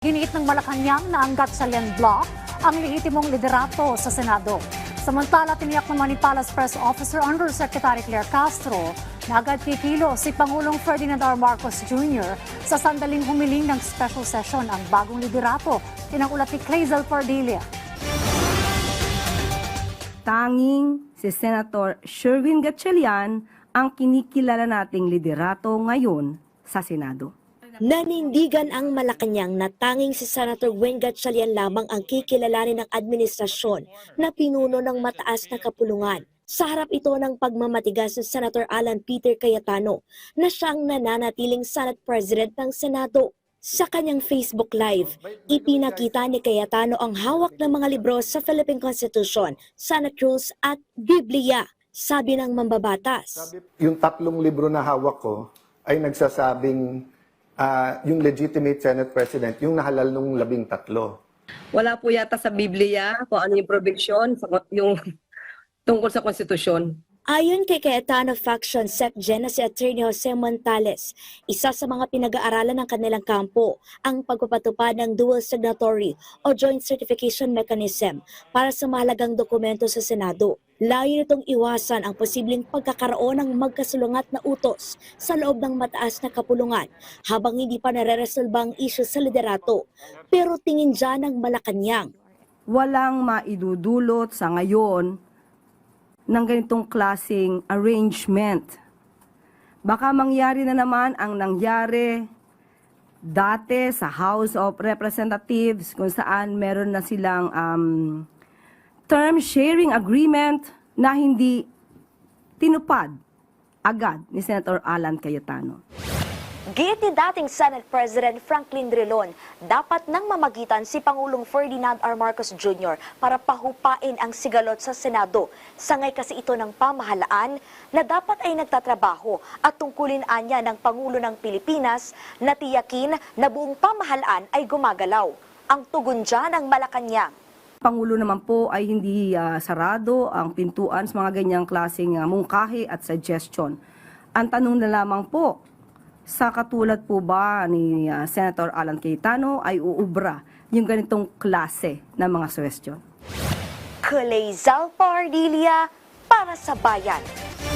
Giniit ng Malacanang na ang Gatchalian Bloc ang lehitimong liderato sa Senado. Samantala, tiniyak naman ni Palace Press Officer Undersecretary Claire Castro na agad kikilo si Pangulong Ferdinand R. Marcos Jr. sa sandaling humiling ng special session ang bagong liderato. Tinangulat ni Clazel Pardilia. Tanging si Senator Sherwin Gatchalian ang kinikilala nating liderato ngayon sa Senado. Nanindigan ang Malacanang na tanging si Senator Weng Gatchalian lamang ang kikilalanin ng administrasyon na pinuno ng mataas na kapulungan. Sa harap ito ng pagmamatigas ni Senator Alan Peter Cayetano na siyang nananatiling Senate President ng Senado. Sa kanyang Facebook Live, ipinakita ni Cayetano ang hawak ng mga libro sa Philippine Constitution, Senate Rules at Biblia. Sabi ng mambabatas, yung 3 libro na hawak ko ay nagsasabing yung legitimate Senate President, yung nahalal nung 13. Wala po yata sa Biblia kung ano yung provision, yung tungkol sa konstitusyon. ayon kay Cayetano Faction SecGen na si Attorney Jose Montales, isa sa mga pinag-aaralan ng kanilang kampo ang pagpapatupad ng dual signatory o joint certification mechanism para sa mahalagang dokumento sa Senado. Layo nitong iwasan ang posibleng pagkakaroon ng magkasulungat na utos sa loob ng mataas na kapulungan habang hindi pa nare-resolba ang issue sa liderato. Pero tingin dyan ng Malacanang, Walang maidudulot sa ngayon ng ganitong klaseng arrangement. Baka mangyari na naman ang nangyari dati sa House of Representatives kung saan meron na silang term sharing agreement na hindi tinupad agad ni Senator Alan Cayetano. giit ni dating Senate President Franklin Drilon, dapat nang mamagitan si Pangulong Ferdinand R. Marcos Jr. para pahupain ang sigalot sa Senado. Sangay kasi ito ng pamahalaan na dapat ay nagtatrabaho at tungkulin anya ng Pangulo ng Pilipinas na tiyakin na buong pamahalaan ay gumagalaw. Ang tugon dyan ng Malacanang. Pangulo naman po ay hindi sarado ang pintuan sa mga ganyang klaseng mungkahi at suggestion. Ang tanong na lamang po, sa katulad po ba ni Senator Alan Cayetano ay uubra yung ganitong klase ng mga suggestion? Clazel Pardilia para sa Bayan.